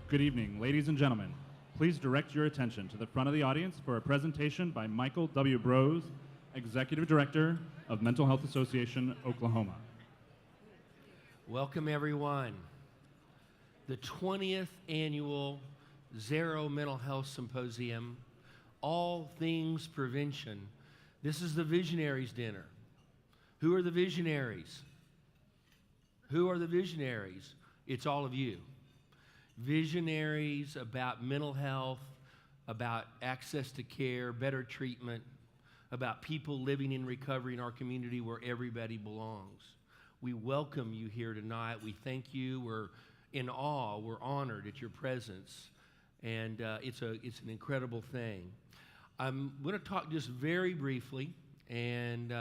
Good evening, ladies and gentlemen. Please direct your attention to the front of the audience for a presentation by Michael W. Brose, Executive Director of Mental Health Association, Oklahoma. Welcome, everyone. The 20th annual Zarrow Mental Health Symposium, All Things Prevention. This is the Visionaries dinner. Who are the Visionaries? Who are the Visionaries? It's all of you. Visionaries about mental health, about access to care, better treatment, about people living in recovery in our community where everybody belongs. We welcome you here tonight. We thank you. We're in awe. We're honored at your presence. And it's an incredible thing. I'm going to talk just very briefly and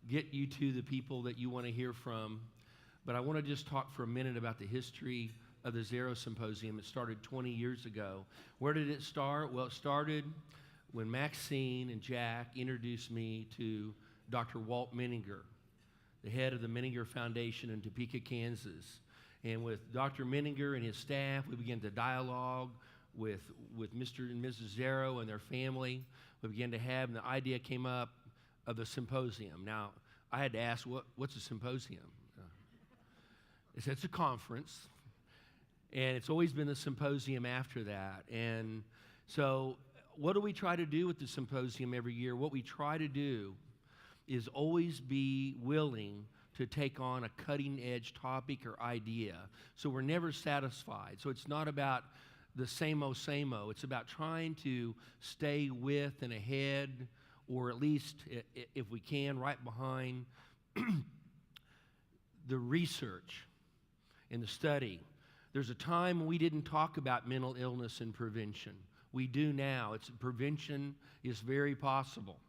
get you to the people that you want to hear from. But I want to just talk for a minute about the history of the Zarrow Symposium. It started 20 years ago. Where did it start? Well, it started when Maxine and Jack introduced me to Dr. Walt Menninger, the head of the Menninger Foundation in Topeka, Kansas. And with Dr. Menninger and his staff, we began to dialogue with Mr. and Mrs. Zarrow and their family. We began to have, and the idea came up of the symposium. Now, I had to ask, what's a symposium? They said, it's a conference. And it's always been a symposium after that. And so what do we try to do with the symposium every year? What we try to do is always be willing to take on a cutting-edge topic or idea. So we're never satisfied. So it's not about the same-o, same-o. It's about trying to stay with and ahead, or at least, if we can, right behind the research and the study. There's a time when we didn't talk about mental illness and prevention. We do now. Prevention is very possible.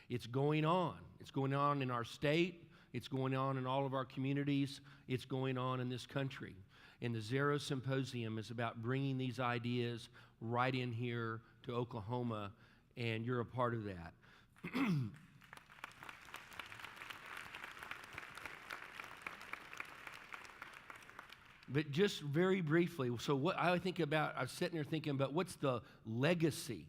It's going on. It's going on in our state. It's going on in all of our communities. It's going on in this country. And the Zarrow Symposium is about bringing these ideas right in here to Oklahoma, and you're a part of that. But just very briefly, so what I think about, I was sitting there thinking about what's the legacy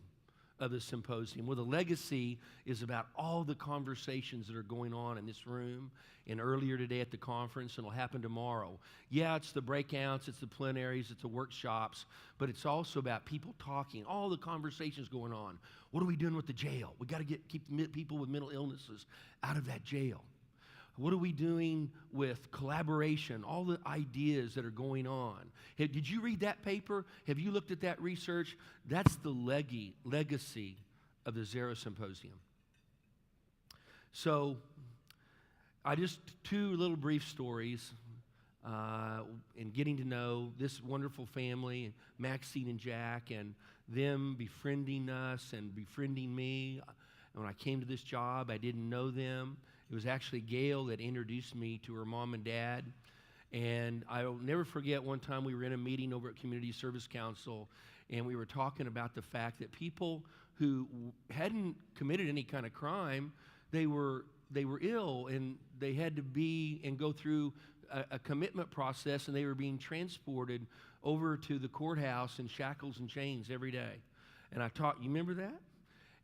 of the symposium? Well, the legacy is about all the conversations that are going on in this room and earlier today at the conference, and will happen tomorrow. Yeah, it's the breakouts, it's the plenaries, it's the workshops, but it's also about people talking, all the conversations going on. What are we doing with the jail? We got to keep people with mental illnesses out of that jail. What are we doing with collaboration, all the ideas that are going on? Did you read that paper? Have you looked at that research? That's the legacy of the Zarrow Symposium. So two little brief stories in getting to know this wonderful family, Maxine and Jack, and them befriending us and befriending me. When I came to this job, I didn't know them. It was actually Gail that introduced me to her mom and dad. And I'll never forget one time we were in a meeting over at Community Service Council, and we were talking about the fact that people who hadn't committed any kind of crime, they were ill, and they had to be and go through a commitment process, and they were being transported over to the courthouse in shackles and chains every day. And you remember that?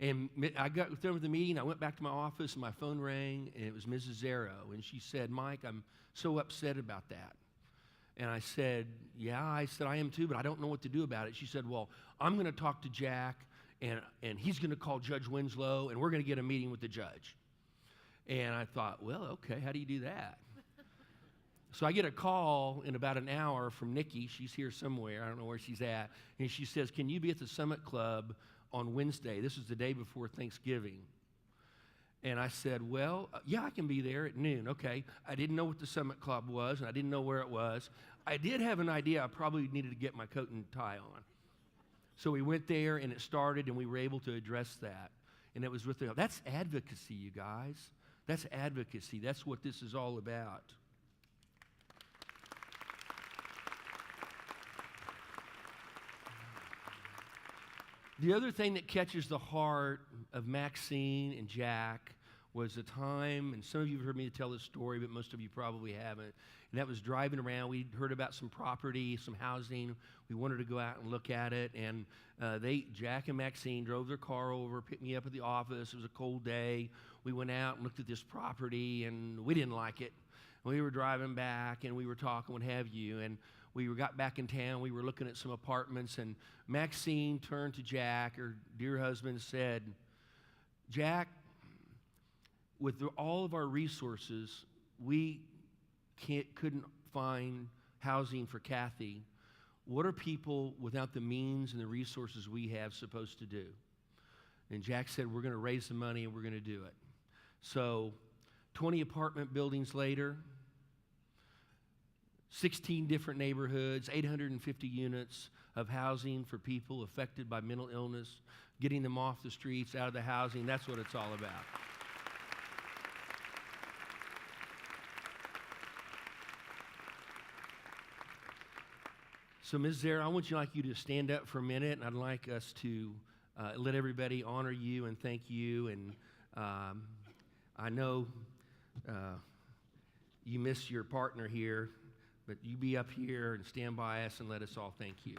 And I got done with the meeting. I went back to my office, and my phone rang, and it was Mrs. Zarrow. And she said, Mike, I'm so upset about that. And I said, yeah, I am too, but I don't know what to do about it. She said, well, I'm going to talk to Jack, and he's going to call Judge Winslow, and we're going to get a meeting with the judge. And I thought, well, okay, how do you do that? So I get a call in about an hour from Nikki. She's here somewhere. I don't know where she's at. And she says, can you be at the Summit Club on Wednesday? This was the day before Thanksgiving. And I said, well, yeah, I can be there at noon. Okay. I didn't know what the Summit Club was, and I didn't know where it was. I did have an idea. I probably needed to get my coat and tie on. So we went there, and it started, and we were able to address that. And it was that's advocacy, you guys. That's advocacy. That's what this is all about. The other thing that catches the heart of Maxine and Jack was a time, and some of you have heard me tell this story, but most of you probably haven't, and that was driving around. We heard about some property, some housing. We wanted to go out and look at it, and Jack and Maxine drove their car over, picked me up at the office. It was a cold day. We went out and looked at this property, and we didn't like it. We were driving back, and we were talking, what have you, and we got back in town. We were looking at some apartments, and Maxine turned to Jack, her dear husband, and said, Jack, with all of our resources, we couldn't find housing for Kathy. What are people without the means and the resources we have supposed to do? And Jack said, we're going to raise the money and we're going to do it. So 20 apartment buildings later, 16 different neighborhoods, 850 units of housing for people affected by mental illness, getting them off the streets, out of the housing. That's what it's all about. So, Ms. Zarrow, I would like you to stand up for a minute, and I'd like us to let everybody honor you and thank you. And I know you miss your partner here, but you be up here and stand by us and let us all thank you.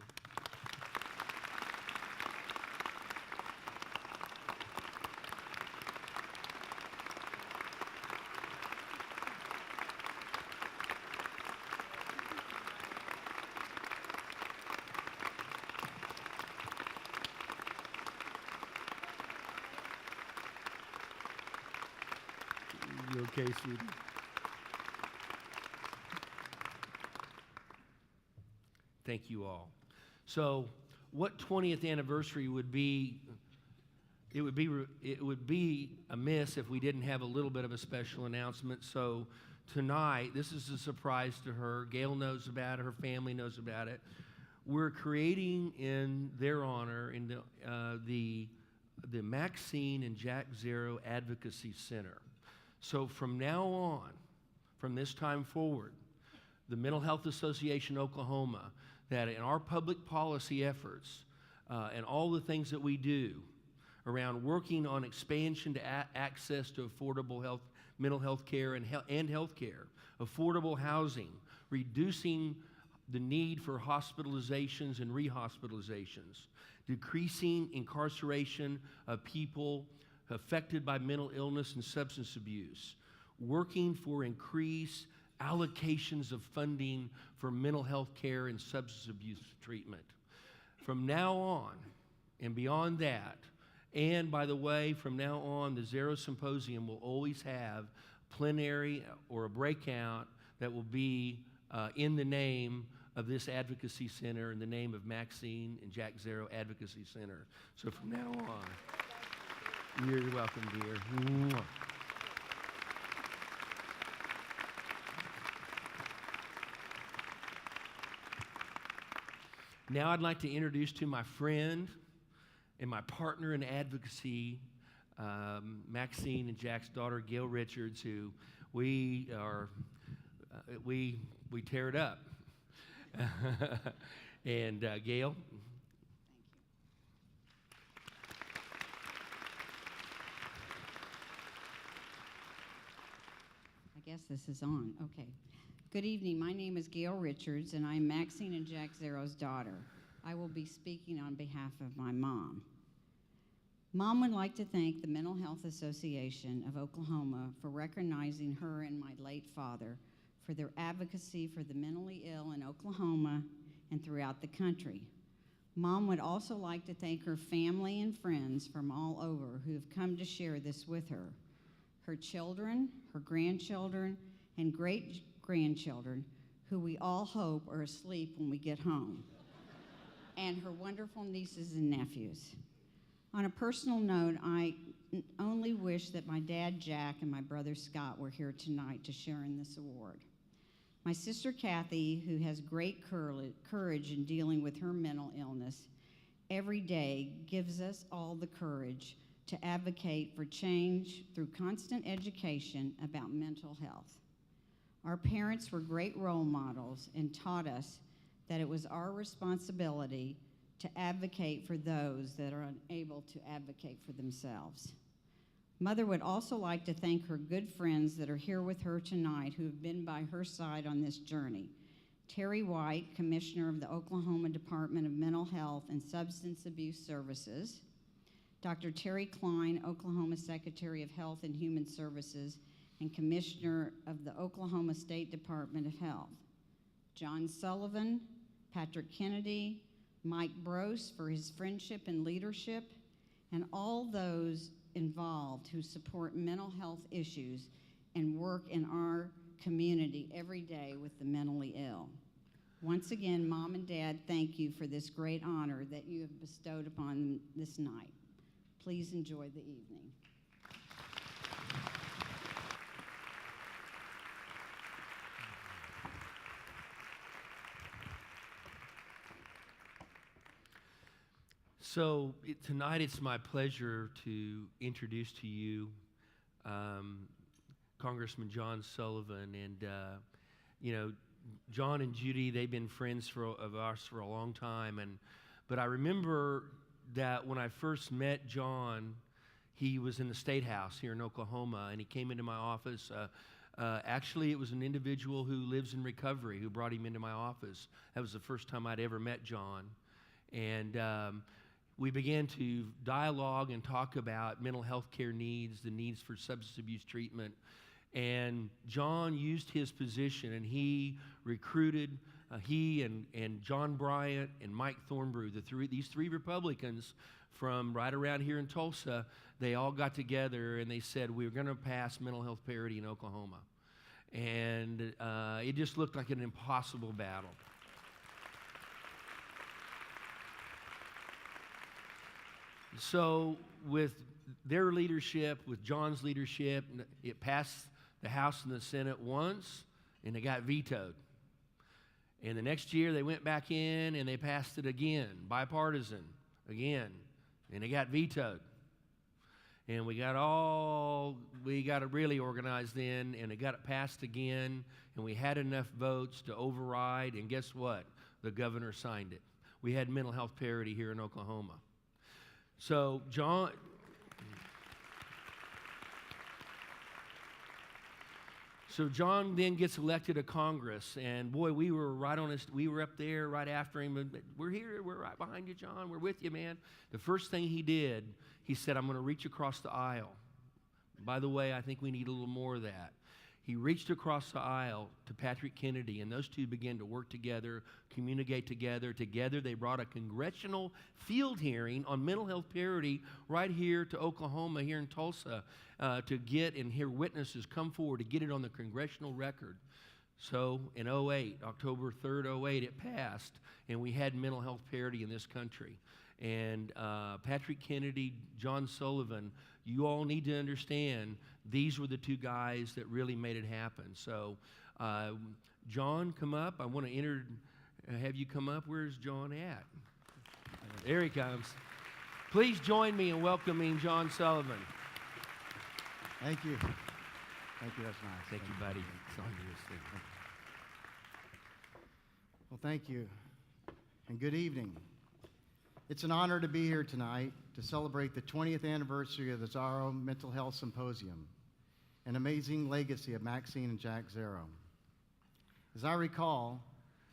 You okay, sweetie? Thank you all. So, what 20th anniversary would be? It would be amiss if we didn't have a little bit of a special announcement. So, tonight, this is a surprise to her. Gail knows about it. Her family knows about it. We're creating in their honor in the Maxine and Jack Zarrow Advocacy Center. So from now on, from this time forward, the Mental Health Association Oklahoma, that in our public policy efforts and all the things that we do around working on expansion to access to affordable mental health care and health care, affordable housing, reducing the need for hospitalizations and rehospitalizations, decreasing incarceration of people affected by mental illness and substance abuse, working for increased allocations of funding for mental health care and substance abuse treatment. From now on and beyond that, and by the way, from now on, the Zarrow Symposium will always have plenary or a breakout that will be in the name of this advocacy center, in the name of Maxine and Jack Zarrow Advocacy Center. So from now on, you're welcome, dear. Mwah. Now I'd like to introduce to my friend and my partner in advocacy, Maxine and Jack's daughter, Gail Richards, who we tear it up. And Gail. I guess this is on. Okay. Good evening. My name is Gail Richards, and I'm Maxine and Jack Zarrow's daughter. I will be speaking on behalf of my mom. Mom would like to thank the Mental Health Association of Oklahoma for recognizing her and my late father for their advocacy for the mentally ill in Oklahoma and throughout the country. Mom would also like to thank her family and friends from all over who have come to share this with her. Her children, her grandchildren, and great-grandchildren, who we all hope are asleep when we get home, and her wonderful nieces and nephews. On a personal note, I only wish that my dad, Jack, and my brother, Scott, were here tonight to share in this award. My sister, Kathy, who has great courage in dealing with her mental illness, every day gives us all the courage to advocate for change through constant education about mental health. Our parents were great role models and taught us that it was our responsibility to advocate for those that are unable to advocate for themselves. Mother would also like to thank her good friends that are here with her tonight who have been by her side on this journey. Terry White, Commissioner of the Oklahoma Department of Mental Health and Substance Abuse Services. Dr. Terry Klein, Oklahoma Secretary of Health and Human Services and Commissioner of the Oklahoma State Department of Health. John Sullivan, Patrick Kennedy, Mike Brose for his friendship and leadership, and all those involved who support mental health issues and work in our community every day with the mentally ill. Once again, Mom and Dad, thank you for this great honor that you have bestowed upon this night. Please enjoy the evening. So tonight it's my pleasure to introduce to you Congressman John Sullivan. And, John and Judy, they've been friends of ours for a long time. But I remember that when I first met John, he was in the State House here in Oklahoma, and he came into my office. Actually, it was an individual who lives in recovery who brought him into my office. That was the first time I'd ever met John. And we began to dialogue and talk about mental health care needs, the needs for substance abuse treatment. And John used his position, and he recruited, he and John Bryant and Mike Thornbrew, these three Republicans from right around here in Tulsa, they all got together and they said, we're going to pass mental health parity in Oklahoma. And it just looked like an impossible battle. So with their leadership, with John's leadership, it passed the House and the Senate once, and it got vetoed. And the next year, they went back in, and they passed it again, bipartisan, again, and it got vetoed. And we got it really organized then, and it got passed again, and we had enough votes to override, and guess what? The governor signed it. We had mental health parity here in Oklahoma. So John then gets elected to Congress, and boy, we were up there right after him. But we're here, we're right behind you, John. We're with you, man. The first thing he did, he said, I'm going to reach across the aisle. By the way, I think we need a little more of that. He reached across the aisle to Patrick Kennedy, and those two began to work together, communicate together. Together, they brought a congressional field hearing on mental health parity right here to Oklahoma, here in Tulsa, to get and hear witnesses come forward to get it on the congressional record. So in 2008, October 3rd, 2008, it passed, and we had mental health parity in this country. And Patrick Kennedy, John Sullivan, you all need to understand these were the two guys that really made it happen. So John, come up. I want to have you come up. Where's John at? There he comes. Please join me in welcoming John Sullivan. Thank you. Thank you, that's nice. Thank you, buddy. It's on you. Well, thank you, and good evening. It's an honor to be here tonight to celebrate the 20th anniversary of the Zarrow Mental Health Symposium, an amazing legacy of Maxine and Jack Zarrow. As I recall,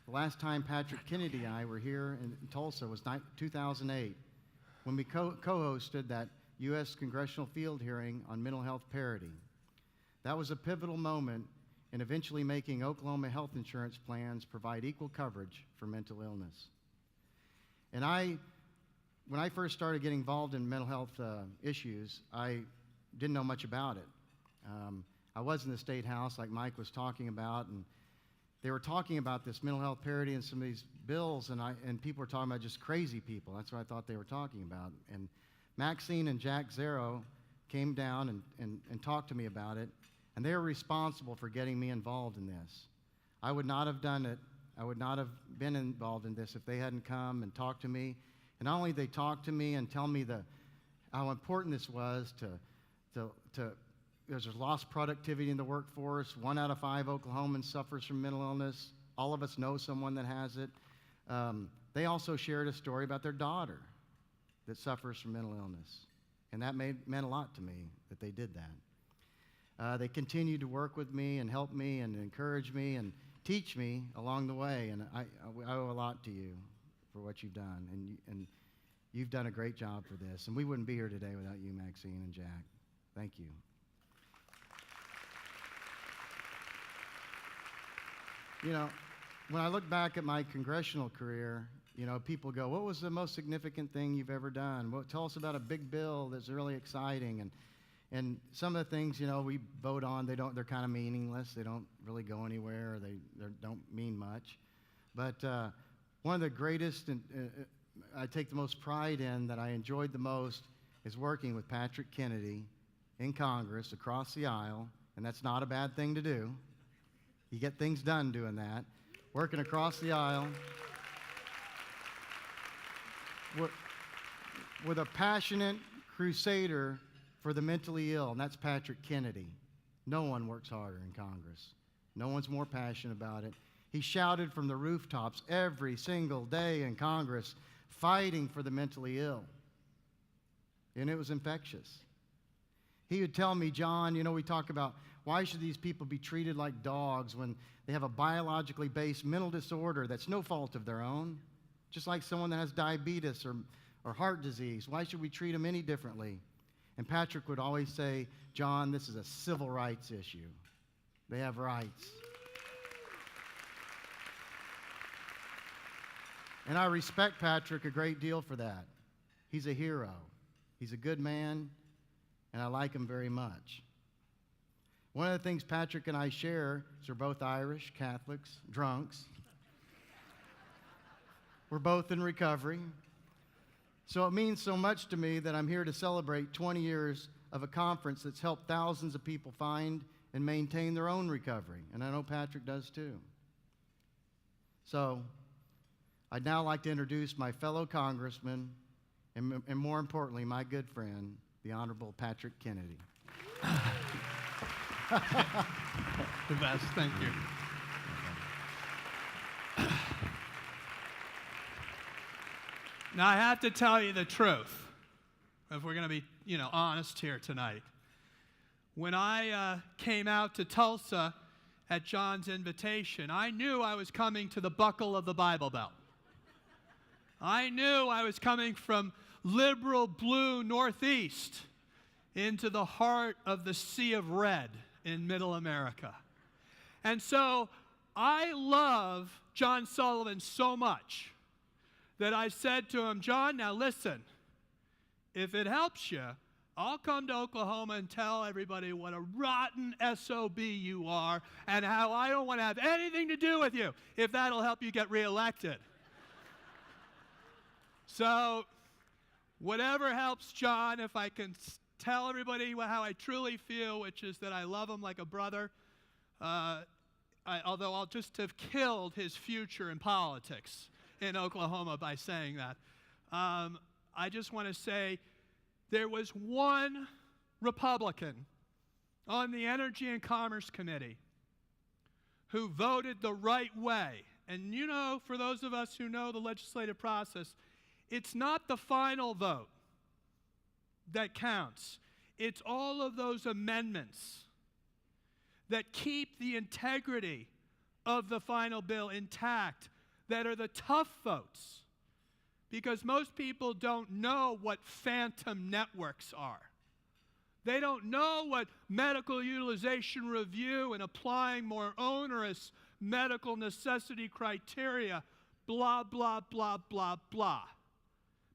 the last time Patrick Kennedy and I were here in Tulsa was 2008, when we co-hosted that U.S. Congressional Field Hearing on mental health parity. That was a pivotal moment in eventually making Oklahoma health insurance plans provide equal coverage for mental illness. And when I first started getting involved in mental health issues, I didn't know much about it. I was in the State House, like Mike was talking about, and they were talking about this mental health parity and some of these bills, and people were talking about just crazy people. That's what I thought they were talking about. And Maxine and Jack Zarrow came down and talked to me about it, and they were responsible for getting me involved in this. I would not have done it. I would not have been involved in this if they hadn't come and talked to me. And not only did they talk to me and tell me how important this was there's lost productivity in the workforce. 1 out of 5 Oklahomans suffers from mental illness. All of us know someone that has it. They also shared a story about their daughter that suffers from mental illness. And that meant a lot to me that they did that. They continued to work with me and help me and encourage me and teach me along the way. And I owe a lot to you for what you've done. And you've done a great job for this. And we wouldn't be here today without you, Maxine and Jack. Thank you. You know, when I look back at my congressional career, you know, people go, what was the most significant thing you've ever done? Well, tell us about a big bill that's really exciting. And some of the things, you know, we vote on, they're kind of meaningless. They don't really go anywhere, or they don't mean much. But one of the greatest, and I take the most pride in, that I enjoyed the most, is working with Patrick Kennedy in Congress across the aisle, and that's not a bad thing to do. You get things done doing that. Working across the aisle with a passionate crusader for the mentally ill, and that's Patrick Kennedy. No one works harder in Congress. No one's more passionate about it. He shouted from the rooftops every single day in Congress, fighting for the mentally ill. And it was infectious. He would tell me, John, you know, we talk about why should these people be treated like dogs when they have a biologically based mental disorder that's no fault of their own? Just like someone that has diabetes or heart disease. Why should we treat them any differently? And Patrick would always say, John, this is a civil rights issue. They have rights. And I respect Patrick a great deal for that. He's a hero. He's a good man, and I like him very much. One of the things Patrick and I share is we're both Irish, Catholics, drunks. We're both in recovery. So it means so much to me that I'm here to celebrate 20 years of a conference that's helped thousands of people find and maintain their own recovery. And I know Patrick does too. So I'd now like to introduce my fellow congressman and more importantly, my good friend, the Honorable Patrick Kennedy. The best, thank you. Now, I have to tell you the truth, if we're going to be, honest here tonight. When I came out to Tulsa at John's invitation, I knew I was coming to the buckle of the Bible Belt. I knew I was coming from liberal blue Northeast into the heart of the Sea of Red in Middle America. And so I love John Sullivan so much that I said to him, John, now listen, if it helps you, I'll come to Oklahoma and tell everybody what a rotten SOB you are and how I don't want to have anything to do with you, if that'll help you get reelected. So whatever helps John, if I can tell everybody how I truly feel, which is that I love him like a brother, although I'll just have killed his future in politics in Oklahoma by saying that. I just want to say there was one Republican on the Energy and Commerce Committee who voted the right way. And for those of us who know the legislative process, it's not the final vote that counts. It's all of those amendments that keep the integrity of the final bill intact, that are the tough votes, because most people don't know what phantom networks are. They don't know what medical utilization review and applying more onerous medical necessity criteria, blah, blah, blah, blah, blah.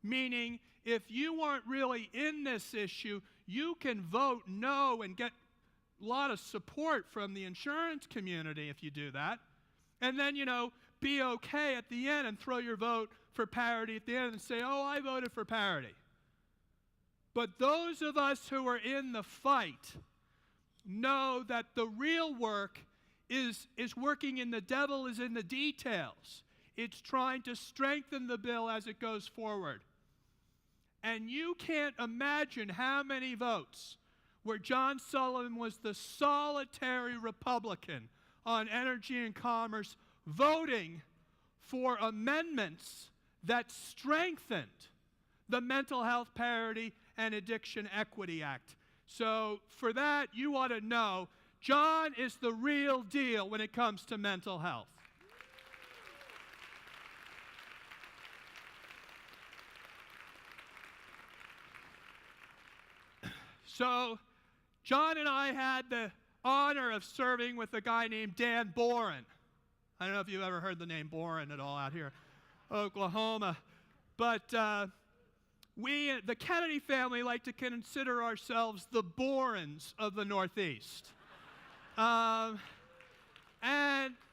Meaning, if you aren't really in this issue, you can vote no and get a lot of support from the insurance community if you do that. And then, be okay at the end and throw your vote for parity at the end and say, oh, I voted for parity. But those of us who are in the fight know that the real work is working in the devil is in the details. It's trying to strengthen the bill as it goes forward. And you can't imagine how many votes where John Sullivan was the solitary Republican on energy and commerce voting for amendments that strengthened the mental health parity and Addiction Equity Act. So for that, you ought to know John is the real deal when it comes to mental health. So John and I had the honor of serving with a guy named Dan Boren. I don't know if you've ever heard the name Boren at all out here, Oklahoma. But we, the Kennedy family, like to consider ourselves the Borens of the Northeast. And,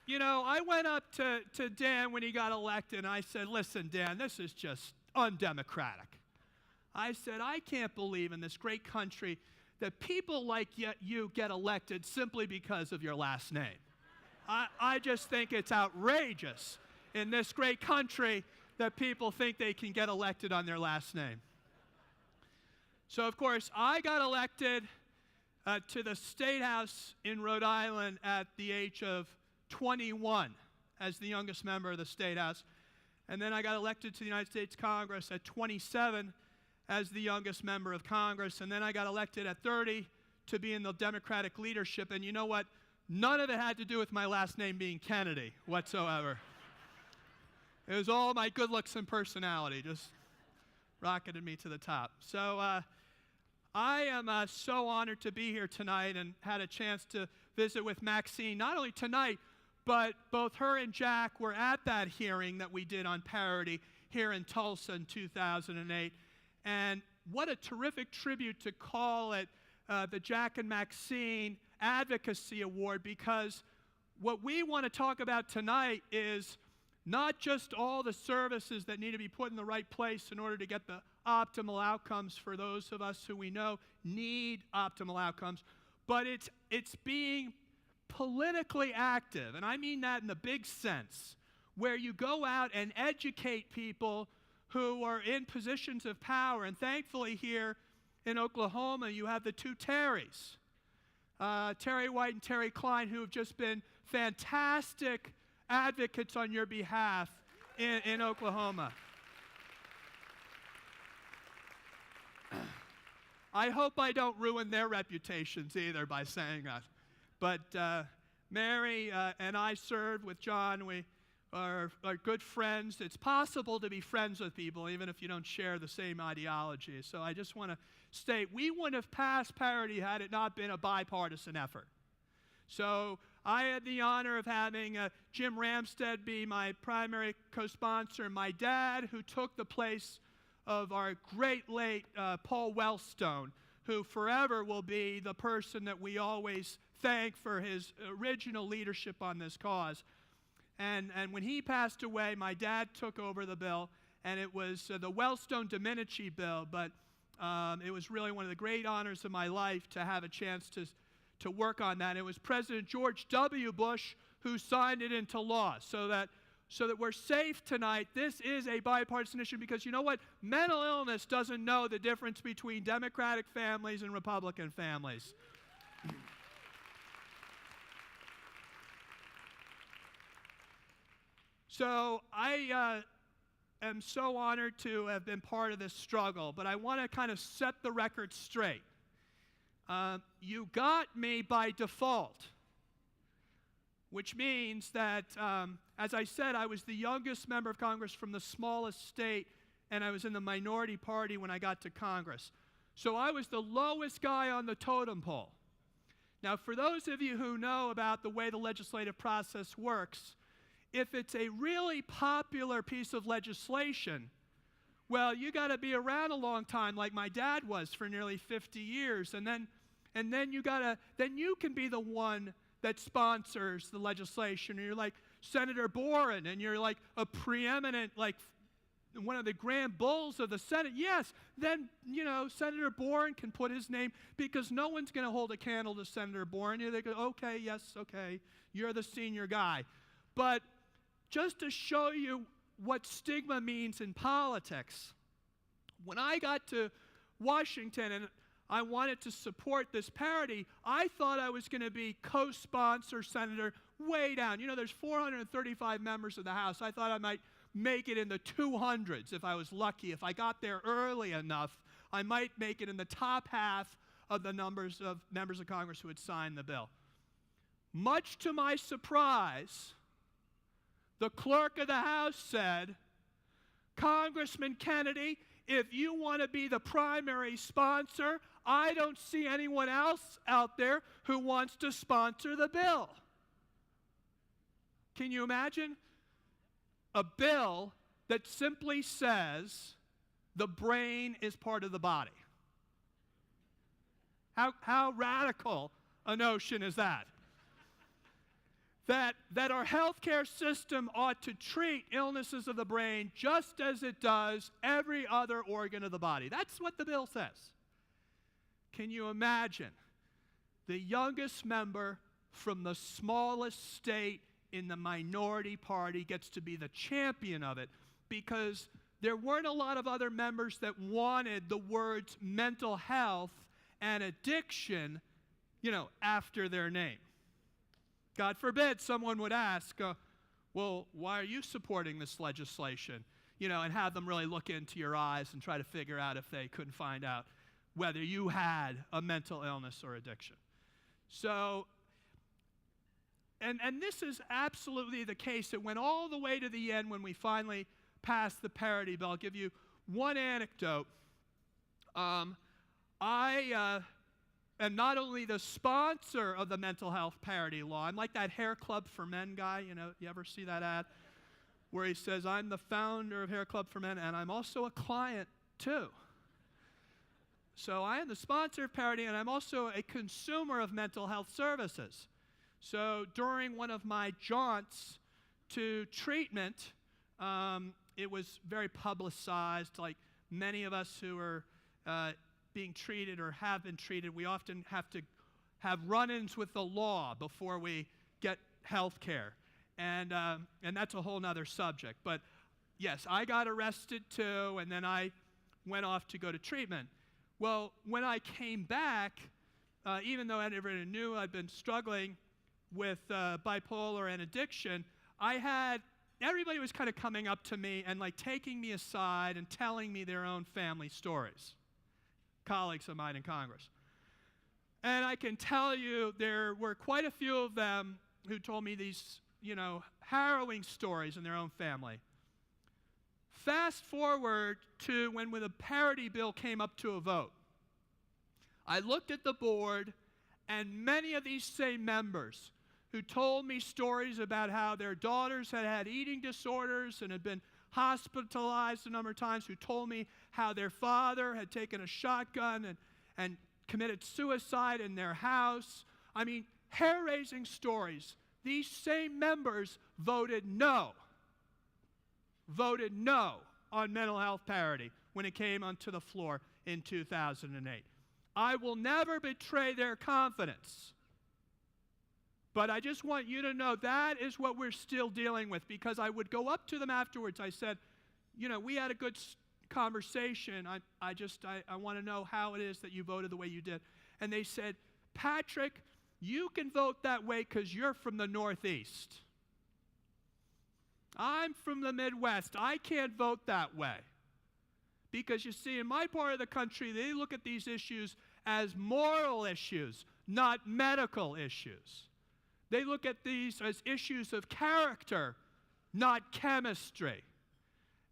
you know, I went up to Dan when he got elected, and I said, listen, Dan, this is just undemocratic. I said, I can't believe in this great country that people like you get elected simply because of your last name. I just think it's outrageous in this great country that people think they can get elected on their last name. So, of course, I got elected to the State House in Rhode Island at the age of 21 as the youngest member of the State House. And then I got elected to the United States Congress at 27 as the youngest member of Congress. And then I got elected at 30 to be in the Democratic leadership. And you know what? None of it had to do with my last name being Kennedy whatsoever. It was all my good looks and personality just rocketed me to the top. So I am so honored to be here tonight and had a chance to visit with Maxine, not only tonight, but both her and Jack were at that hearing that we did on parity here in Tulsa in 2008. And what a terrific tribute to call it the Jack and Maxine Advocacy Award, because what we want to talk about tonight is not just all the services that need to be put in the right place in order to get the optimal outcomes for those of us who we know need optimal outcomes, but it's being politically active, and I mean that in the big sense, where you go out and educate people who are in positions of power. And thankfully here in Oklahoma, you have the two Terrys, Terry White and Terry Klein, who have just been fantastic advocates on your behalf in Oklahoma. I hope I don't ruin their reputations either by saying that. But Mary and I served with John. We are good friends. It's possible to be friends with people even if you don't share the same ideology. So I just want to state, we wouldn't have passed parity had it not been a bipartisan effort. So I had the honor of having Jim Ramstad be my primary co-sponsor, my dad, who took the place of our great late Paul Wellstone, who forever will be the person that we always thank for his original leadership on this cause. And when he passed away, my dad took over the bill, and it was the Wellstone-Domenici bill, but it was really one of the great honors of my life to have a chance to work on that. It was President George W. Bush who signed it into law so that we're safe tonight. This is a bipartisan issue because you know what? Mental illness doesn't know the difference between Democratic families and Republican families. So I am so honored to have been part of this struggle, but I want to kind of set the record straight. You got me by default, which means that, as I said, I was the youngest member of Congress from the smallest state, and I was in the minority party when I got to Congress. So I was the lowest guy on the totem pole. Now, for those of you who know about the way the legislative process works, if it's a really popular piece of legislation, well, you got to be around a long time, like my dad was for nearly 50 years, and then you can be the one that sponsors the legislation. And you're like Senator Boren, and you're like a preeminent, like one of the grand bulls of the Senate. Yes, then, you know, Senator Boren can put his name, because no one's going to hold a candle to Senator Boren. They go, okay, yes, okay, you're the senior guy. But just to show you what stigma means in politics, when I got to Washington and I wanted to support this parity, I thought I was going to be co-sponsor senator way down. You know, there's 435 members of the House. I thought I might make it in the 200s if I was lucky. If I got there early enough, I might make it in the top half of the numbers of members of Congress who would sign the bill. Much to my surprise, the clerk of the House said, Congressman Kennedy, if you want to be the primary sponsor, I don't see anyone else out there who wants to sponsor the bill. Can you imagine? A bill that simply says the brain is part of the body. How radical a notion is that? That our healthcare system ought to treat illnesses of the brain just as it does every other organ of the body. That's what the bill says. Can you imagine? The youngest member from the smallest state in the minority party gets to be the champion of it because there weren't a lot of other members that wanted the words mental health and addiction, after their name. God forbid someone would ask, well, why are you supporting this legislation? And have them really look into your eyes and try to figure out if they couldn't find out whether you had a mental illness or addiction. So, and this is absolutely the case. It went all the way to the end when we finally passed the parity bill. I'll give you one anecdote. I am not only the sponsor of the mental health parity law. I'm like that Hair Club for Men guy. You ever see that ad where he says, I'm the founder of Hair Club for Men, and I'm also a client too. So I am the sponsor of parity, and I'm also a consumer of mental health services. So during one of my jaunts to treatment, it was very publicized. Like many of us who are being treated or have been treated, we often have to have run-ins with the law before we get health care. And that's a whole other subject. But yes, I got arrested too, and then I went off to go to treatment. Well, when I came back, even though everybody knew I'd been struggling with bipolar and addiction, everybody was kind of coming up to me and like taking me aside and telling me their own family stories. Colleagues of mine in Congress. And I can tell you there were quite a few of them who told me these, harrowing stories in their own family. Fast forward to when the parity bill came up to a vote. I looked at the board, and many of these same members who told me stories about how their daughters had eating disorders and had been hospitalized a number of times, who told me how their father had taken a shotgun and committed suicide in their house. I mean, hair-raising stories. These same members voted no on mental health parity when it came onto the floor in 2008. I will never betray their confidence. But I just want you to know that is what we're still dealing with, because I would go up to them afterwards. I said, we had a good conversation. I want to know how it is that you voted the way you did. And they said, Patrick, you can vote that way because you're from the Northeast. I'm from the Midwest. I can't vote that way. Because you see, in my part of the country, they look at these issues as moral issues, not medical issues. They look at these as issues of character, not chemistry.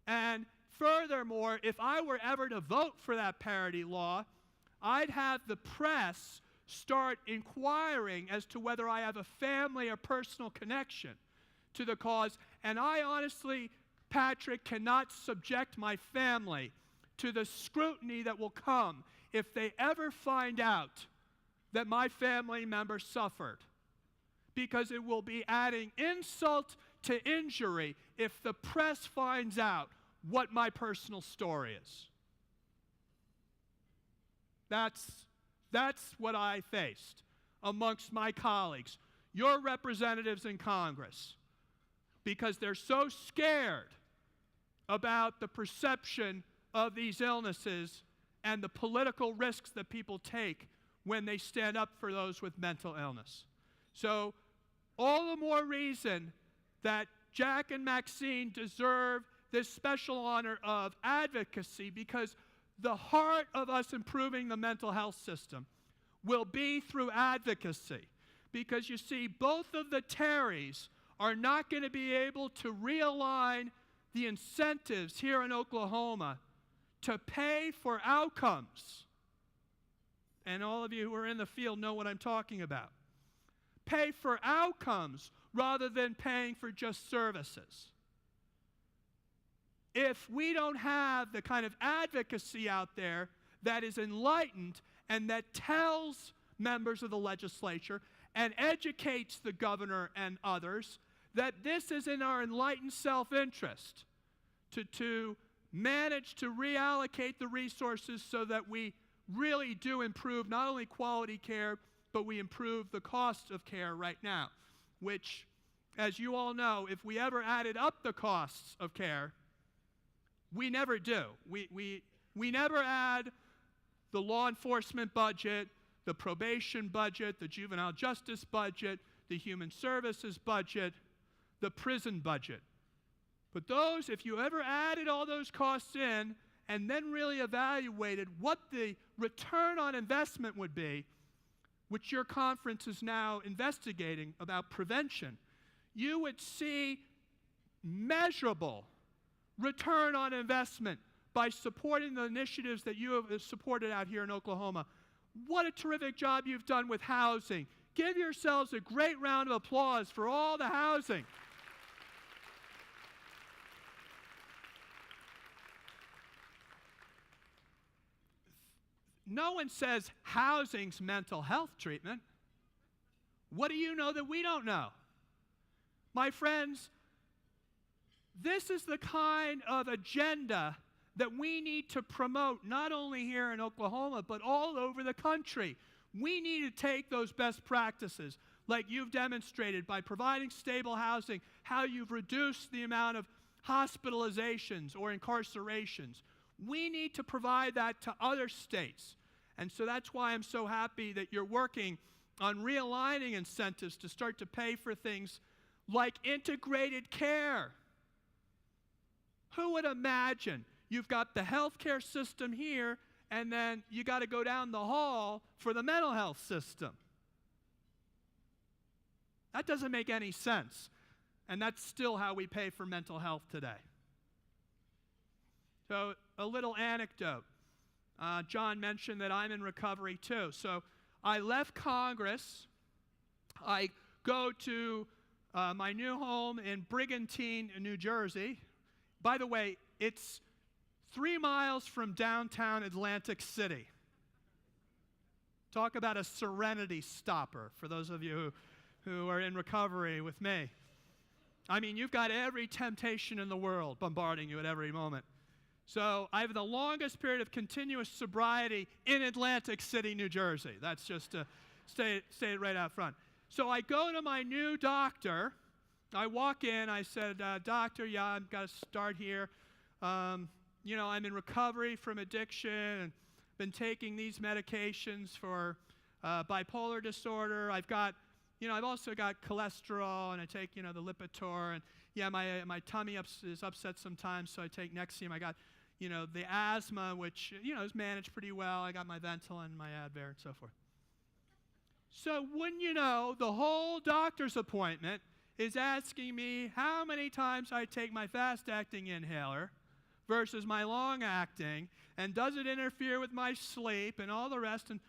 And furthermore, if I were ever to vote for that parity law, I'd have the press start inquiring as to whether I have a family or personal connection to the cause. And I honestly, Patrick, cannot subject my family to the scrutiny that will come if they ever find out that my family member suffered. Because it will be adding insult to injury if the press finds out what my personal story is. That's what I faced amongst my colleagues, your representatives in Congress, because they're so scared about the perception of these illnesses and the political risks that people take when they stand up for those with mental illness. So all the more reason that Jack and Maxine deserve this special honor of advocacy, because the heart of us improving the mental health system will be through advocacy. Because you see, both of the Terrys are not going to be able to realign the incentives here in Oklahoma to pay for outcomes. And all of you who are in the field know what I'm talking about. Pay for outcomes rather than paying for just services. If we don't have the kind of advocacy out there that is enlightened and that tells members of the legislature and educates the governor and others that this is in our enlightened self-interest to manage to reallocate the resources so that we really do improve not only quality care, but we improve the cost of care right now, which, as you all know, if we ever added up the costs of care, we never do. We never add the law enforcement budget, the probation budget, the juvenile justice budget, the human services budget, the prison budget. But those, if you ever added all those costs in and then really evaluated what the return on investment would be, which your conference is now investigating about prevention, you would see measurable return on investment by supporting the initiatives that you have supported out here in Oklahoma. What a terrific job you've done with housing. Give yourselves a great round of applause for all the housing. No one says housing's mental health treatment. What do you know that we don't know? My friends, this is the kind of agenda that we need to promote, not only here in Oklahoma, but all over the country. We need to take those best practices, like you've demonstrated by providing stable housing, how you've reduced the amount of hospitalizations or incarcerations. We need to provide that to other states. And so that's why I'm so happy that you're working on realigning incentives to start to pay for things like integrated care. Who would imagine you've got the healthcare system here and then you got to go down the hall for the mental health system? That doesn't make any sense. And that's still how we pay for mental health today. So a little anecdote. John mentioned that I'm in recovery too. So I left Congress. I go to my new home in Brigantine, New Jersey. By the way, it's 3 miles from downtown Atlantic City. Talk about a serenity stopper for those of you who are in recovery with me. I mean, you've got every temptation in the world bombarding you at every moment. So I have the longest period of continuous sobriety in Atlantic City, New Jersey. That's just to say it right out front. So I go to my new doctor. I walk in. I said, doctor, yeah, I've got to start here. You know, I'm in recovery from addiction and been taking these medications for bipolar disorder. I've got, you know, I've also got cholesterol, and I take, you know, the Lipitor, and yeah, my tummy is upset sometimes, so I take Nexium. I got, you know, the asthma, which, you know, is managed pretty well. I got my Ventolin, my Advair, and so forth. So wouldn't you know, the whole doctor's appointment is asking me how many times I take my fast-acting inhaler versus my long-acting, and does it interfere with my sleep and all the rest. And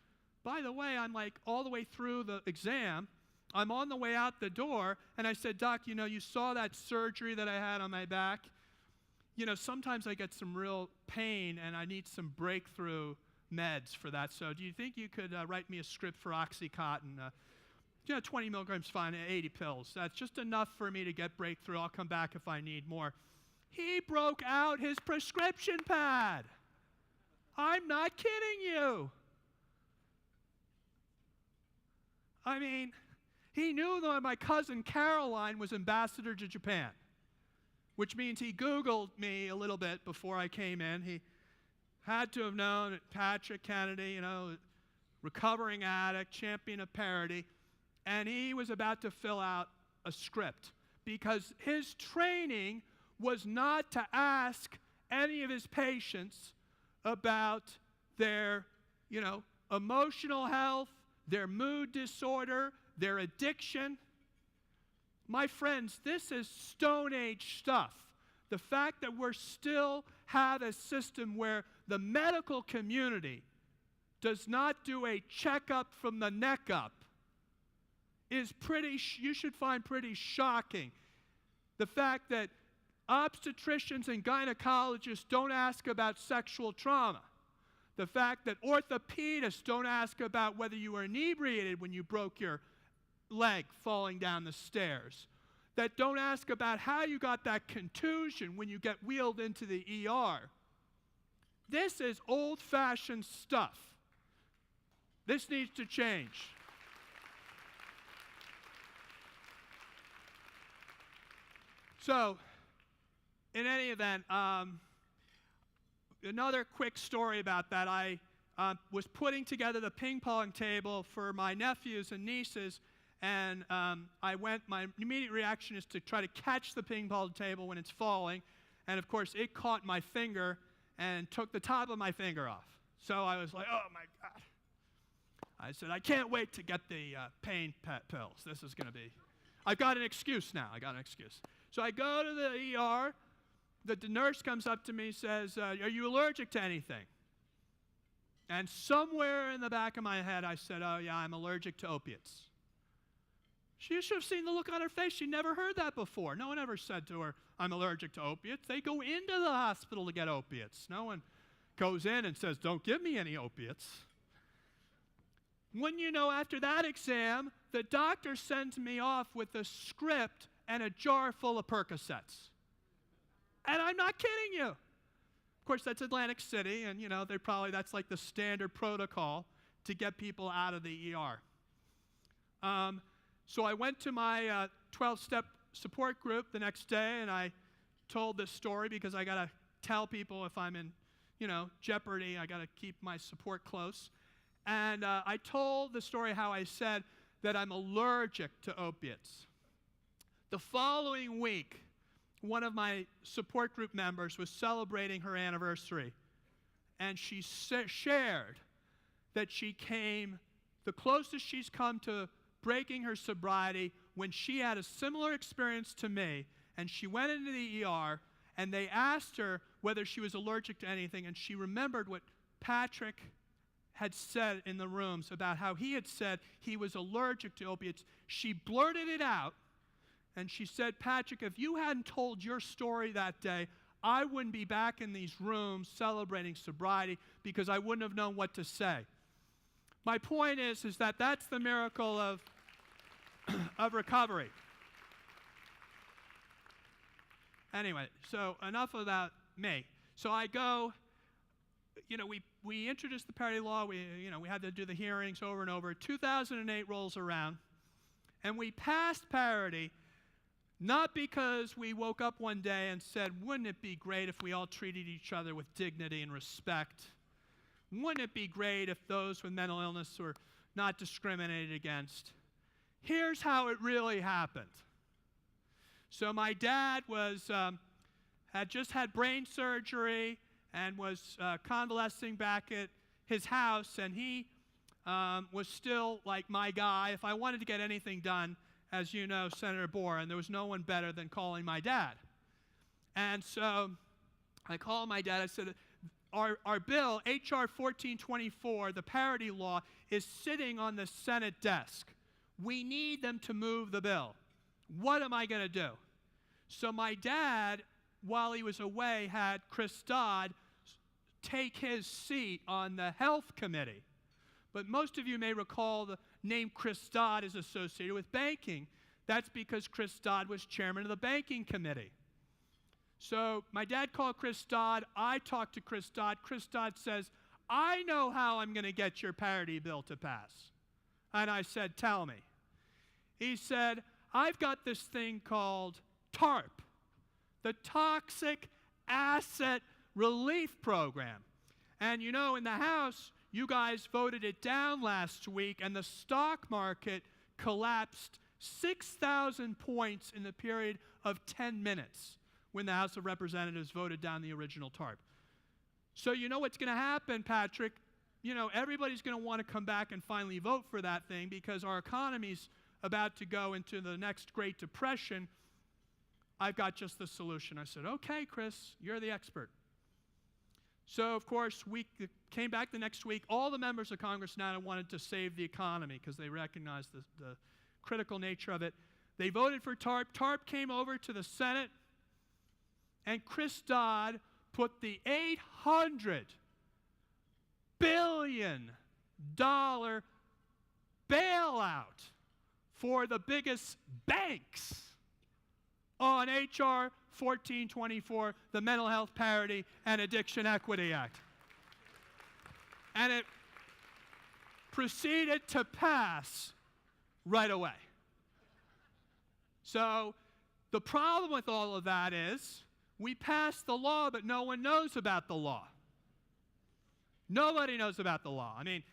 by the way, I'm like all the way through the exam. I'm on the way out the door, and I said, Doc, you know, you saw that surgery that I had on my back? You know, sometimes I get some real pain, and I need some breakthrough meds for that. So do you think you could write me a script for Oxycontin? You know, 20 milligrams fine, 80 pills. That's just enough for me to get breakthrough. I'll come back if I need more. He broke out his prescription pad. I'm not kidding you. I mean, he knew that my cousin Caroline was ambassador to Japan, which means he Googled me a little bit before I came in. He had to have known that Patrick Kennedy, you know, recovering addict, champion of parity, and he was about to fill out a script because his training was not to ask any of his patients about their, emotional health, their mood disorder, their addiction. My friends, this is Stone Age stuff. The fact that we're still have a system where the medical community does not do a checkup from the neck up is you should find pretty shocking. The fact that obstetricians and gynecologists don't ask about sexual trauma. The fact that orthopedists don't ask about whether you were inebriated when you broke your leg falling down the stairs. That don't ask about how you got that contusion when you get wheeled into the ER. This is old-fashioned stuff. This needs to change. So, in any event, another quick story about that. I was putting together the ping pong table for my nephews and nieces, and my immediate reaction is to try to catch the ping pong table when it's falling, and of course it caught my finger and took the top of my finger off. So I was like, oh my God. I said, I can't wait to get the pain pills. This is going to be, I've got an excuse now. So I go to the ER. The nurse comes up to me and says, are you allergic to anything? And somewhere in the back of my head, I said, oh, yeah, I'm allergic to opiates. She should have seen the look on her face. She never heard that before. No one ever said to her, I'm allergic to opiates. They go into the hospital to get opiates. No one goes in and says, don't give me any opiates. Wouldn't you know, after that exam, the doctor sends me off with a script and a jar full of Percocets. And I'm not kidding you. Of course, that's Atlantic City, and that's like the standard protocol to get people out of the ER. So I went to my 12-step support group the next day, and I told this story because I got to tell people if I'm in, jeopardy, I got to keep my support close. And I told the story how I said that I'm allergic to opiates. The following week, one of my support group members was celebrating her anniversary, and she shared that she came the closest she's come to breaking her sobriety when she had a similar experience to me, and she went into the ER, and they asked her whether she was allergic to anything, and she remembered what Patrick had said in the rooms about how he had said he was allergic to opiates. She blurted it out, and she said, Patrick, if you hadn't told your story that day, I wouldn't be back in these rooms celebrating sobriety because I wouldn't have known what to say. My point is that that's the miracle of recovery. Anyway, so enough about me. So I go, we introduced the parity law. We had to do the hearings over and over. 2008 rolls around, and we passed parity. Not because we woke up one day and said, wouldn't it be great if we all treated each other with dignity and respect? Wouldn't it be great if those with mental illness were not discriminated against? Here's how it really happened. So my dad had just had brain surgery and was convalescing back at his house, and he was still like my guy. If I wanted to get anything done, as you know, Senator Boren, there was no one better than calling my dad. And so I called my dad. I said, our bill, H.R. 1424, the parity law, is sitting on the Senate desk. We need them to move the bill. What am I going to do? So my dad, while he was away, had Chris Dodd take his seat on the Health Committee. But most of you may recall the name Chris Dodd is associated with banking. That's because Chris Dodd was chairman of the Banking Committee. So my dad called Chris Dodd. I talked to Chris Dodd. Chris Dodd says, I know how I'm going to get your parity bill to pass. And I said, tell me. He said, I've got this thing called TARP, the Toxic Asset Relief Program. And in the House, you guys voted it down last week, and the stock market collapsed 6,000 points in the period of 10 minutes when the House of Representatives voted down the original TARP. So you know what's going to happen, Patrick? You know, everybody's going to want to come back and finally vote for that thing because our economy's about to go into the next Great Depression. I've got just the solution. I said, okay, Chris, you're the expert. So, of course, we came back the next week. All the members of Congress now wanted to save the economy because they recognized the critical nature of it. They voted for TARP. TARP came over to the Senate, and Chris Dodd put the $800 billion bailout for the biggest banks on H.R. 1424, the Mental Health Parity and Addiction Equity Act. And it proceeded to pass right away. So the problem with all of that is we passed the law, but no one knows about the law. Nobody knows about the law. I mean,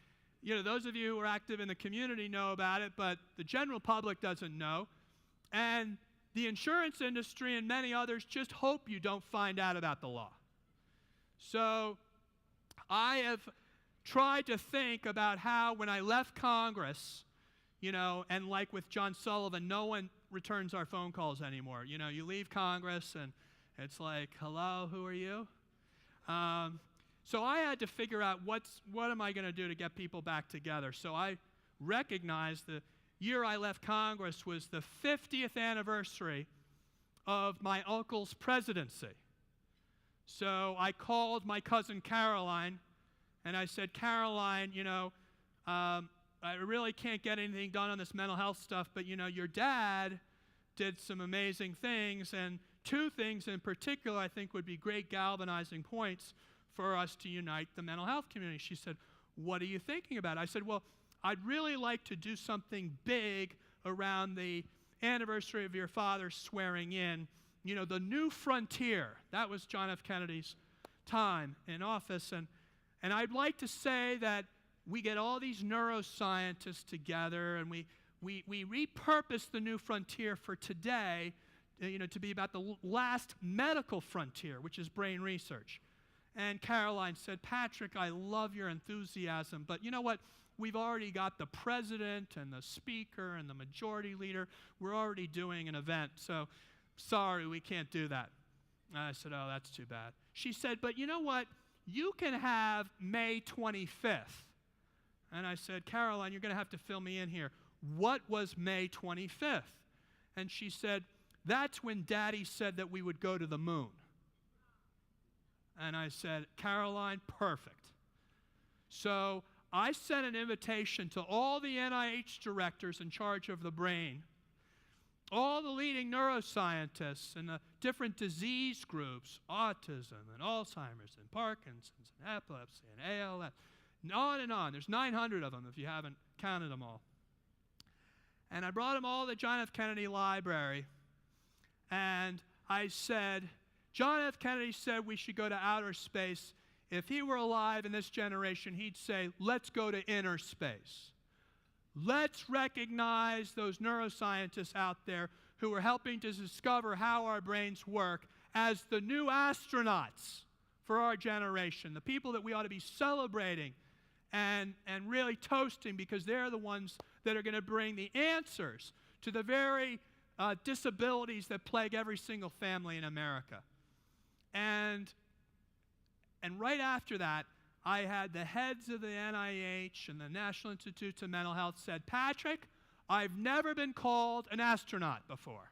you know, those of you who are active in the community know about it, but the general public doesn't know. And the insurance industry and many others just hope you don't find out about the law. So I have tried to think about how when I left Congress, you know, and like with John Sullivan, no one returns our phone calls anymore. You know, you leave Congress and it's like, hello, who are you? So I had to figure out what am I going to do to get people back together. So I recognized the year I left Congress was the 50th anniversary of my uncle's presidency. So I called my cousin Caroline, and I said, Caroline, you know, I really can't get anything done on this mental health stuff, but, you know, your dad did some amazing things, and two things in particular I think would be great galvanizing points for us to unite the mental health community. She said, what are you thinking about? I said, well, I'd really like to do something big around the anniversary of your father swearing in. You know, the new frontier. That was John F. Kennedy's time in office. And I'd like to say that we get all these neuroscientists together and we repurpose the new frontier for today, you know, to be about the last medical frontier, which is brain research. And Caroline said, Patrick, I love your enthusiasm, but you know what? We've already got the president and the speaker and the majority leader. We're already doing an event, so sorry, we can't do that. And I said, oh, that's too bad. She said, but you know what? You can have May 25th. And I said, Caroline, you're going to have to fill me in here. What was May 25th? And she said, that's when Daddy said that we would go to the moon. And I said, Caroline, perfect. So I sent an invitation to all the NIH directors in charge of the brain, all the leading neuroscientists and the different disease groups, autism and Alzheimer's and Parkinson's and epilepsy and ALS, and on and on. There's 900 of them if you haven't counted them all. And I brought them all to the John F. Kennedy Library, and I said, John F. Kennedy said we should go to outer space. If he were alive in this generation, he'd say, let's go to inner space. Let's recognize those neuroscientists out there who are helping to discover how our brains work as the new astronauts for our generation, the people that we ought to be celebrating and really toasting because they're the ones that are going to bring the answers to the very disabilities that plague every single family in America. And right after that, I had the heads of the NIH and the National Institutes of Mental Health said, Patrick, I've never been called an astronaut before,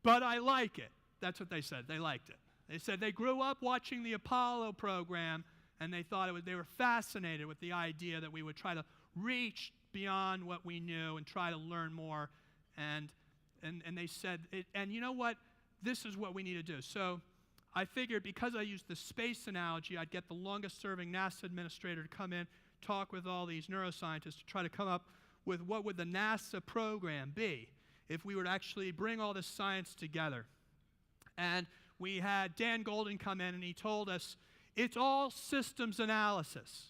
but I like it. That's what they said. They liked it. They said they grew up watching the Apollo program, and they thought they were fascinated with the idea that we would try to reach beyond what we knew and try to learn more. And they said, and you know what? This is what we need to do. So I figured because I used the space analogy, I'd get the longest-serving NASA administrator to come in, talk with all these neuroscientists to try to come up with what would the NASA program be if we would actually bring all this science together. And we had Dan Golden come in, and he told us, it's all systems analysis.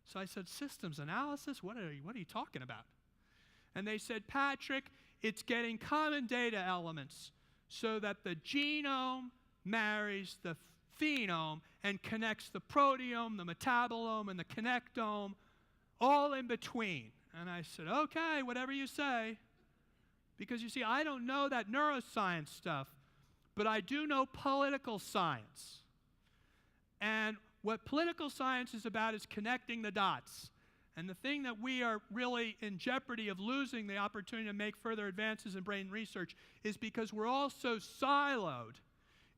So I said, systems analysis? What are you talking about? And they said, Patrick, it's getting common data elements so that the genome marries the phenome and connects the proteome, the metabolome, and the connectome, all in between. And I said, okay, whatever you say. Because you see, I don't know that neuroscience stuff, but I do know political science. And what political science is about is connecting the dots. And the thing that we are really in jeopardy of losing the opportunity to make further advances in brain research is because we're all so siloed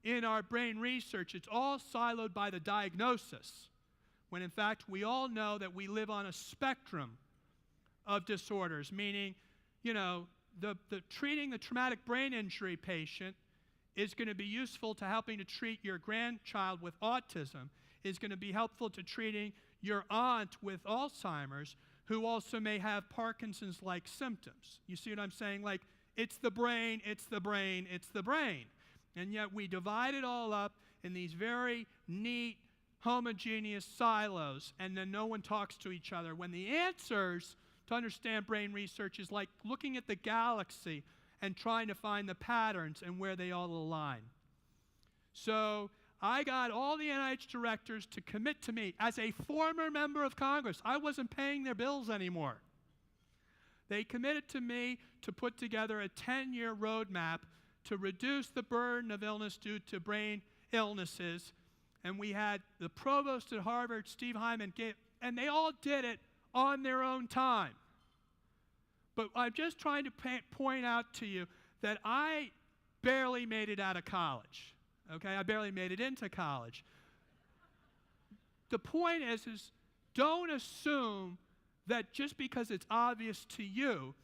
in our brain research. It's all siloed by the diagnosis, when in fact we all know that we live on a spectrum of disorders, meaning, you know, treating the traumatic brain injury patient is going to be useful to helping to treat your grandchild with autism, is going to be helpful to treating your aunt with Alzheimer's, who also may have Parkinson's-like symptoms. You see what I'm saying? Like, it's the brain, it's the brain, it's the brain. And yet we divide it all up in these very neat, homogeneous silos, and then no one talks to each other, when the answers to understand brain research is like looking at the galaxy and trying to find the patterns and where they all align. So I got all the NIH directors to commit to me as a former member of Congress. I wasn't paying their bills anymore. They committed to me to put together a 10-year roadmap to reduce the burden of illness due to brain illnesses. And we had the provost at Harvard, Steve Hyman, and they all did it on their own time. But I'm just trying to point out to you that I barely made it out of college. Okay, I barely made it into college. The point is don't assume that just because it's obvious to you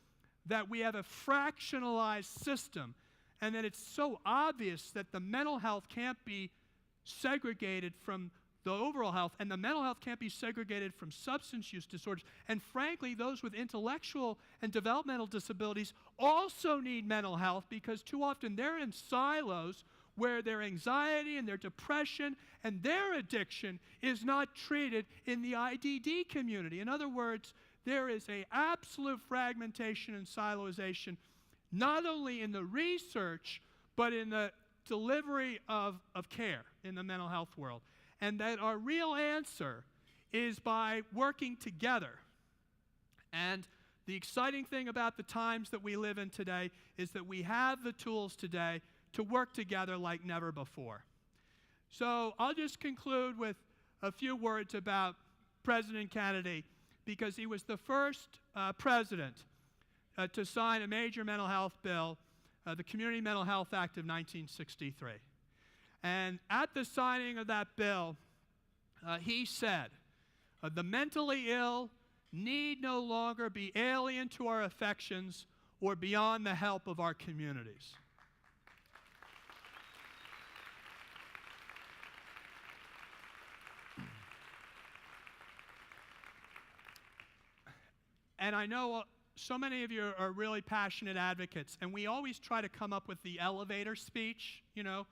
that we have a fractionalized system and that it's so obvious that the mental health can't be segregated from the overall health, and the mental health can't be segregated from substance use disorders. And frankly, those with intellectual and developmental disabilities also need mental health, because too often they're in silos where their anxiety and their depression and their addiction is not treated in the IDD community. In other words, there is an absolute fragmentation and siloization, not only in the research, but in the delivery of care in the mental health world. And that our real answer is by working together. And the exciting thing about the times that we live in today is that we have the tools today to work together like never before. So I'll just conclude with a few words about President Kennedy, because he was the first president to sign a major mental health bill, the Community Mental Health Act of 1963. And at the signing of that bill, he said, the mentally ill need no longer be alien to our affections or beyond the help of our communities. And I know so many of you are really passionate advocates, and we always try to come up with the elevator speech, you know,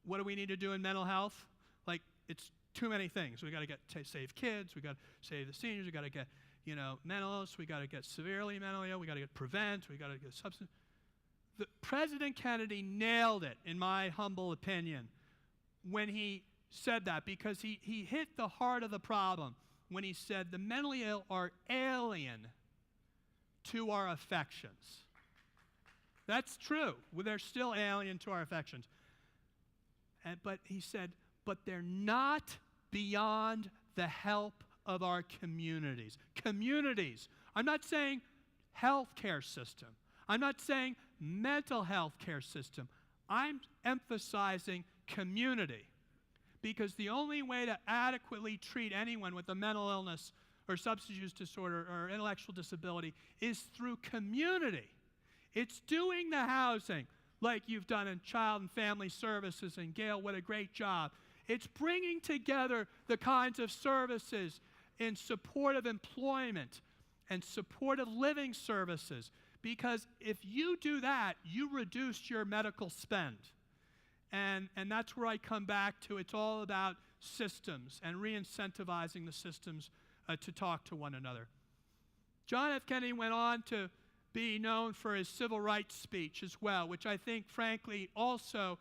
what do we need to do in mental health? Like, it's too many things. We got to save kids, we got to save the seniors, we got to get, you know, mental illness, we got to get severely mentally ill, we got to get prevent, we got to get substance. President Kennedy nailed it, in my humble opinion, when he said that, because he hit the heart of the problem when he said the mentally ill are alien to our affections. That's true. They're still alien to our affections. But he said, but they're not beyond the help of our communities. Communities. I'm not saying healthcare system. I'm not saying mental health care system. I'm emphasizing community, because the only way to adequately treat anyone with a mental illness or substance use disorder or intellectual disability is through community. It's doing the housing like you've done in Child and Family Services, and Gail, what a great job. It's bringing together the kinds of services in support of employment and supportive living services, because if you do that, you reduce your medical spend. And that's where I come back to. It's all about systems and re-incentivizing the systems to talk to one another. John F. Kennedy went on to be known for his civil rights speech as well, which I think, frankly, also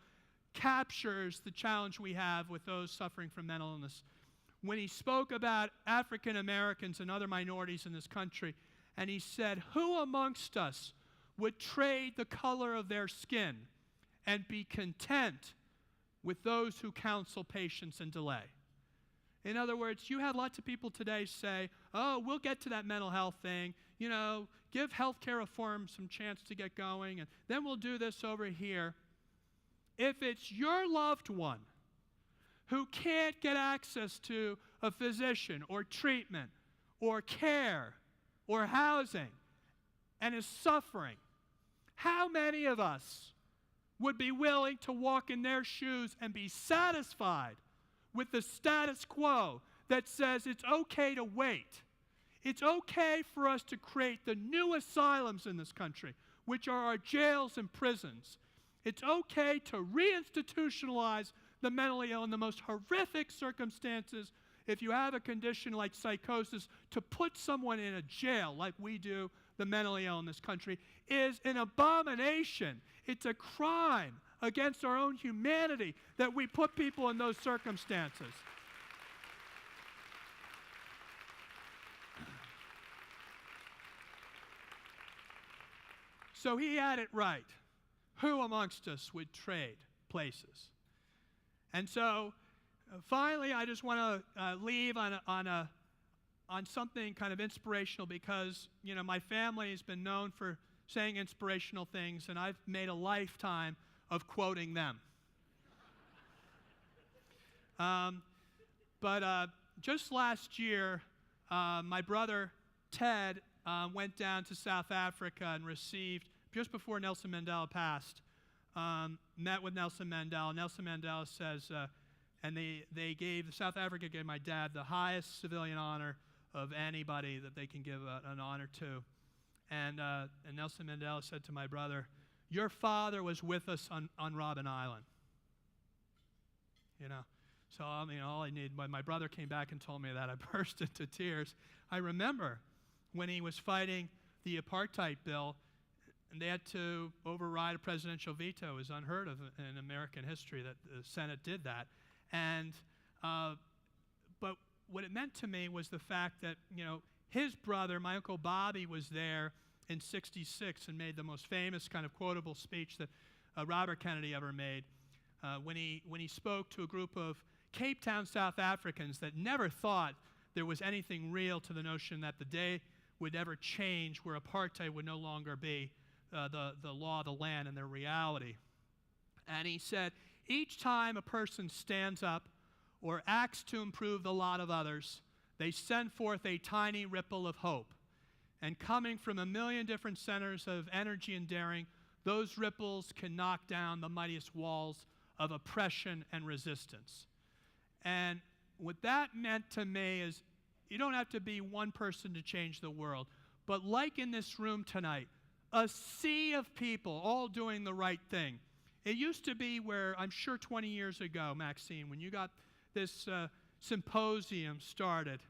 captures the challenge we have with those suffering from mental illness. When he spoke about African Americans and other minorities in this country, and he said, "Who amongst us would trade the color of their skin and be content with those who counsel patience and delay?" In other words, you had lots of people today say, "Oh, we'll get to that mental health thing. You know, give healthcare reform some chance to get going, and then we'll do this over here." If it's your loved one who can't get access to a physician or treatment or care or housing and is suffering, how many of us would be willing to walk in their shoes and be satisfied with the status quo that says it's okay to wait? It's okay for us to create the new asylums in this country, which are our jails and prisons. It's okay to reinstitutionalize the mentally ill in the most horrific circumstances. If you have a condition like psychosis, to put someone in a jail like we do the mentally ill in this country is an abomination. It's a crime against our own humanity that we put people in those circumstances. So he had it right. Who amongst us would trade places? And so finally, I just want to leave on something kind of inspirational, because, you know, my family has been known for saying inspirational things, and I've made a lifetime of quoting them. But just last year, my brother Ted went down to South Africa and received, just before Nelson Mandela passed, met with Nelson Mandela. Nelson Mandela says, and South Africa gave my dad the highest civilian honor of anybody that they can give an honor to. And Nelson Mandela said to my brother, "Your father was with us on Robben Island." You know, so I mean, all I need, when my brother came back and told me that, I burst into tears. I remember when he was fighting the apartheid bill, and they had to override a presidential veto. It was unheard of in American history that the Senate did that. And but what it meant to me was the fact that, you know, his brother, my Uncle Bobby, was there in '66 and made the most famous kind of quotable speech that Robert Kennedy ever made, when he spoke to a group of Cape Town South Africans that never thought there was anything real to the notion that the day would ever change where apartheid would no longer be the law of the land and their reality. And he said, each time a person stands up or acts to improve the lot of others, they send forth a tiny ripple of hope. And coming from a million different centers of energy and daring, those ripples can knock down the mightiest walls of oppression and resistance. And what that meant to me is, you don't have to be one person to change the world, but like in this room tonight, a sea of people all doing the right thing. It used to be where, I'm sure 20 years ago, Maxine, when you got this symposium started,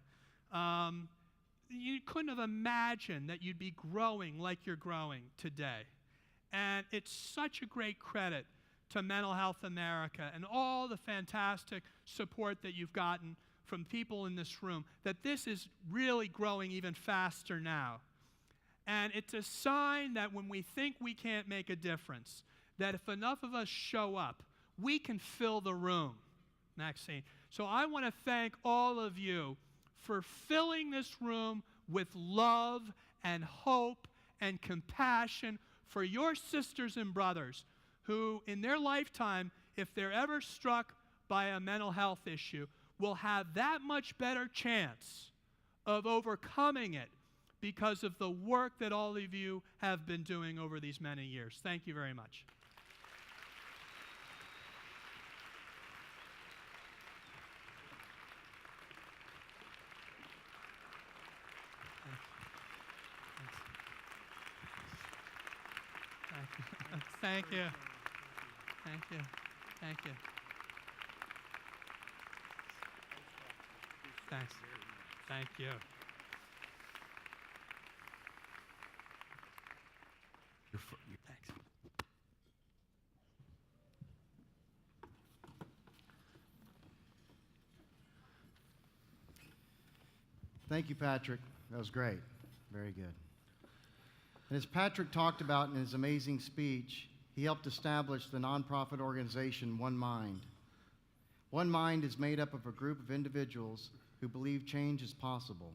you couldn't have imagined that you'd be growing like you're growing today. And it's such a great credit to Mental Health America and all the fantastic support that you've gotten from people in this room, that this is really growing even faster now. And it's a sign that when we think we can't make a difference, that if enough of us show up, we can fill the room, Maxine. So I want to thank all of you for filling this room with love and hope and compassion for your sisters and brothers who, in their lifetime, if they're ever struck by a mental health issue, will have that much better chance of overcoming it because of the work that all of you have been doing over these many years. Thank you very much. Thank you. Thank you. Thank you. Thanks. Thank you. Thanks. Thank you, Patrick. That was great. Very good. And as Patrick talked about in his amazing speech, he helped establish the nonprofit organization One Mind. One Mind is made up of a group of individuals who believe change is possible.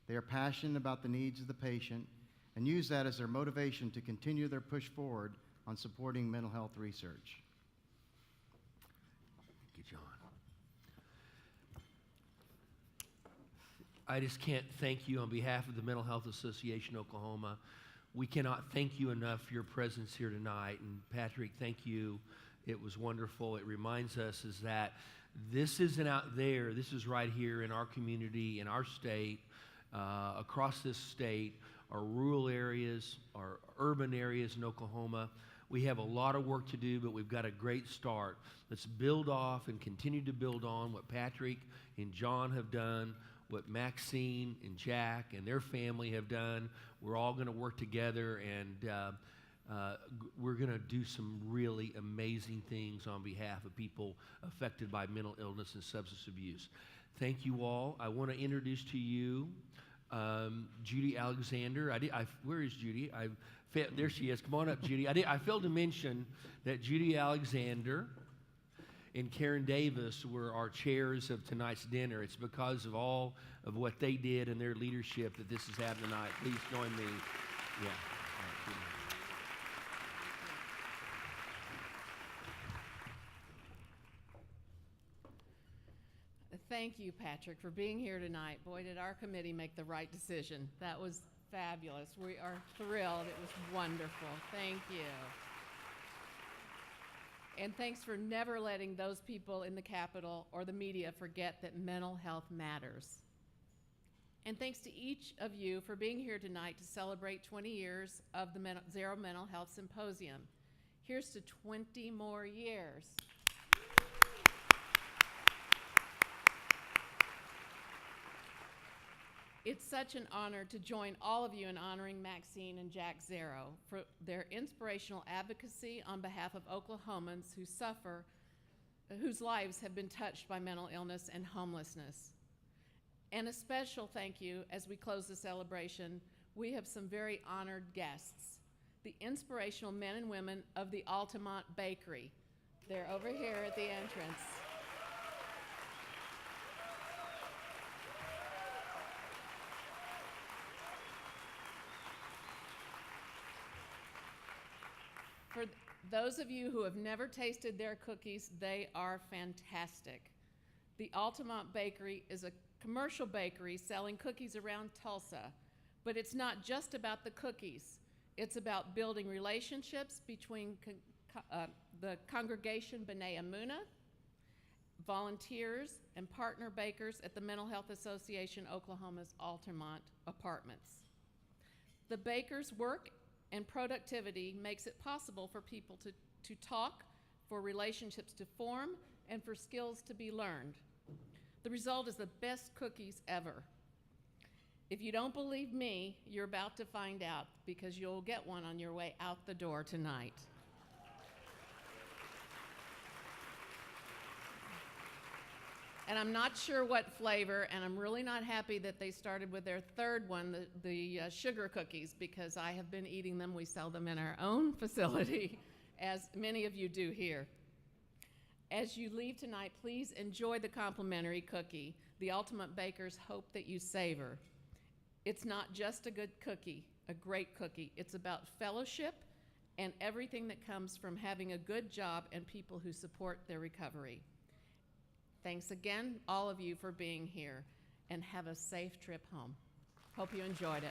They are passionate about the needs of the patient and use that as their motivation to continue their push forward on supporting mental health research. Thank you, John. I just can't thank you on behalf of the Mental Health Association Oklahoma. We cannot thank you enough for your presence here tonight. And Patrick, thank you. It was wonderful. It reminds us is that this isn't out there. This is right here in our community, in our state, across this state, our rural areas, our urban areas in Oklahoma. We have a lot of work to do, but we've got a great start. Let's build off and continue to build on what Patrick and John have done, what Maxine and Jack and their family have done. We're all going to work together, and we're going to do some really amazing things on behalf of people affected by mental illness and substance abuse. Thank you all. I want to introduce to you Judy Alexander. Where is Judy? There she is. Come on up, Judy. I failed to mention that Judy Alexander and Karen Davis were our chairs of tonight's dinner. It's because of all of what they did and their leadership that this is happening tonight. Please join me. Yeah. All right, Thank you, Patrick, for being here tonight. Boy, did our committee make the right decision. That was fabulous. We are thrilled. It was wonderful. Thank you. And thanks for never letting those people in the Capitol or the media forget that mental health matters. And thanks to each of you for being here tonight to celebrate 20 years of the Zarrow Mental Health Symposium. Here's to 20 more years. It's such an honor to join all of you in honoring Maxine and Jack Zarrow for their inspirational advocacy on behalf of Oklahomans whose lives have been touched by mental illness and homelessness. And a special thank you as we close the celebration. We have some very honored guests, the inspirational men and women of the Altamonte Bakery. They're over here at the entrance. For those of you who have never tasted their cookies, they are fantastic. The Altamonte Bakery is a commercial bakery selling cookies around Tulsa, but it's not just about the cookies. It's about building relationships between the congregation B'nai Amunah, volunteers, and partner bakers at the Mental Health Association Oklahoma's Altamonte Apartments. The bakers' work and productivity makes it possible for people to talk, for relationships to form, and for skills to be learned. The result is the best cookies ever. If you don't believe me, you're about to find out, because you'll get one on your way out the door tonight. And I'm not sure what flavor, and I'm really not happy that they started with their third one, the sugar cookies, because I have been eating them. We sell them in our own facility, as many of you do here. As you leave tonight, please enjoy the complimentary cookie. The Altamonte Bakers hope that you savor. It's not just a good cookie, a great cookie. It's about fellowship and everything that comes from having a good job and people who support their recovery. Thanks again, all of you, for being here, and have a safe trip home. Hope you enjoyed it.